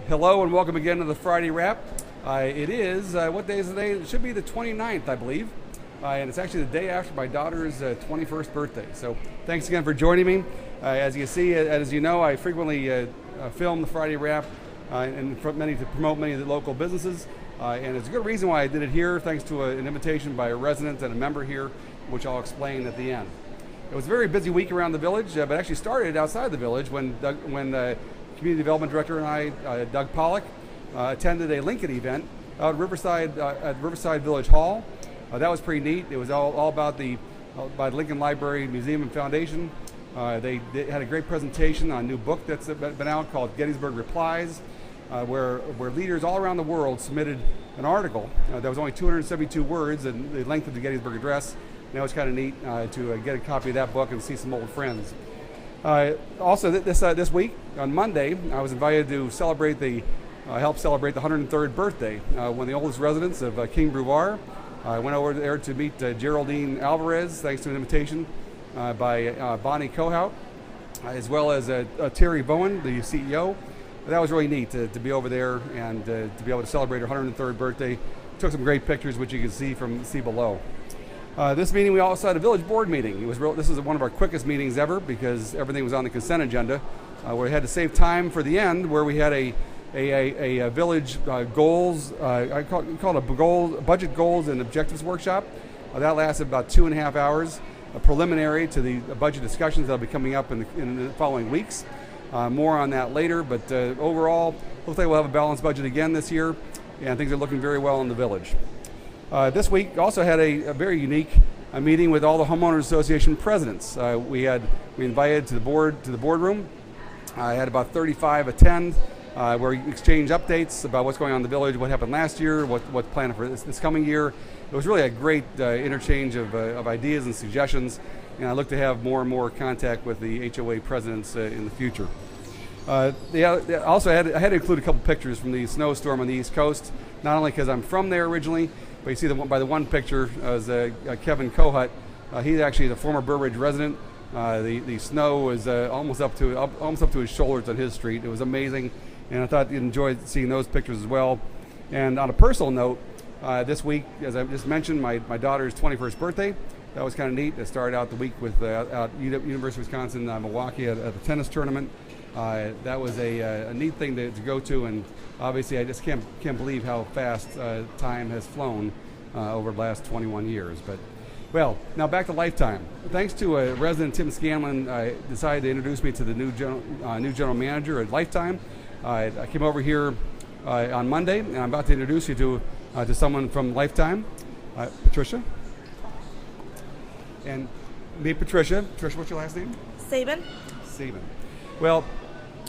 Hello and welcome again to the Friday Wrap. It is, what day is the day? It should be the 29th, I believe. And it's actually the day after my daughter's 21st birthday. So thanks again for joining me. As you can see, as you know, I frequently film the Friday Wrap and to promote many of the local businesses. And it's a good reason why I did it here, thanks to an invitation by a resident and a member here, which I'll explain at the end. It was a very busy week around the village, but actually started outside the village when Community Development Director and I, Doug Pollock, attended a Lincoln event out at Riverside Village Hall. That was pretty neat. It was all about the Lincoln Library Museum and Foundation. They had a great presentation on a new book that's been out called Gettysburg Replies, where leaders all around the world submitted an article that was only 272 words and the length of the Gettysburg Address. Now it's kind of neat to get a copy of that book and see some old friends. Also, this week on Monday, I was invited to help celebrate the 103rd birthday. One of the oldest residents of King Brevoir. I went over there to meet Geraldine Alvarez, thanks to an invitation by Bonnie Kohout, as well as Terry Bowen, the CEO. That was really neat to be over there and to be able to celebrate her 103rd birthday. Took some great pictures, which you can see below. This meeting, we also had a village board meeting. This was one of our quickest meetings ever because everything was on the consent agenda. We had to save time for the end, where we had a village goals. I call it a budget goals and objectives workshop. That lasted about 2.5 hours, a preliminary to the budget discussions that'll be coming up in the following weeks. More on that later, but overall, looks like we'll have a balanced budget again this year, and things are looking very well in the village. This week also had a very unique meeting with all the homeowners association presidents. We invited to the boardroom. I had about 35 attend, where we exchanged updates about what's going on in the village, what happened last year, what's planned for this coming year. It was really a great interchange of ideas and suggestions, and I look to have more and more contact with the HOA presidents in the future. Also, I had to include a couple pictures from the snowstorm on the East Coast, not only because I'm from there originally, but you see by the one picture is Kevin Kohut. He's actually the former Burr Ridge resident. The snow was almost up to his shoulders on his street. It was amazing, and I thought you'd enjoy seeing those pictures as well. And on a personal note, this week, as I just mentioned, my daughter's 21st birthday. That was kind of neat. I started out the week with at University of Wisconsin Milwaukee at the tennis tournament. That was a neat thing to go to, and obviously I just can't believe how fast time has flown over the last 21 years. But well, now back to Lifetime. Thanks to resident Tim Scanlon, decided to introduce me to the new general manager at Lifetime. I came over here on Monday, and I'm about to introduce you to someone from Lifetime, Patricia. And meet Patricia. Patricia, what's your last name? Sabin. Well,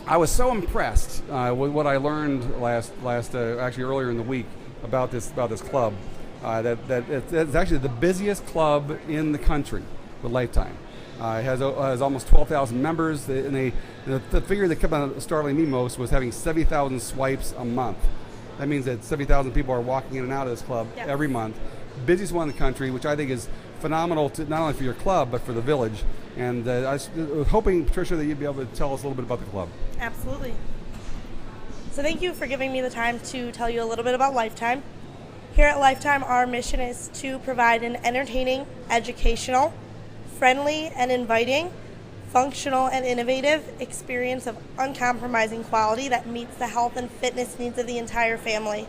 I was so impressed with what I learned actually earlier in the week about this club. That it's actually the busiest club in the country with Lifetime. It has almost 12,000 members, and the figure that kept on startling me most was having 70,000 swipes a month. That means that 70,000 people are walking in and out of this club every month. Busiest one in the country, which I think is phenomenal, not only for your club, but for the village. And I was hoping, Patricia, that you'd be able to tell us a little bit about the club. Absolutely. So thank you for giving me the time to tell you a little bit about Lifetime. Here at Lifetime, our mission is to provide an entertaining, educational, friendly and inviting, functional and innovative experience of uncompromising quality that meets the health and fitness needs of the entire family.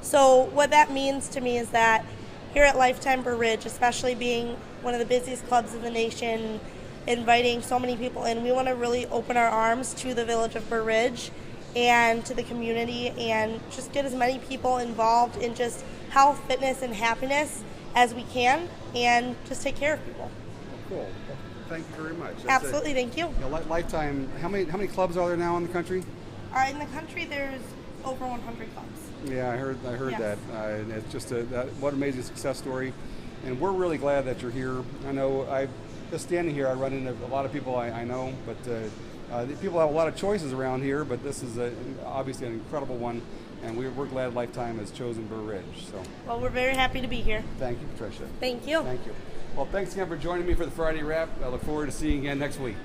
So what that means to me is that here at Lifetime Burr Ridge, especially being one of the busiest clubs in the nation, inviting so many people in, we want to really open our arms to the village of Burr Ridge and to the community and just get as many people involved in just health, fitness, and happiness as we can, and just take care of people. Cool. Well, thank you very much. Absolutely, thank you. Lifetime, how many clubs are there now in the country? In the country, there's over 100 clubs. Yeah, I heard Yes. that. And it's just what an amazing success story, and we're really glad that you're here. I know just standing here, I run into a lot of people I know, but people have a lot of choices around here, but this is obviously an incredible one, and we're glad Lifetime has chosen Burr Ridge. So. Well, we're very happy to be here. Thank you, Patricia. Thank you. Thank you. Well, thanks again for joining me for the Friday Wrap. I look forward to seeing you again next week.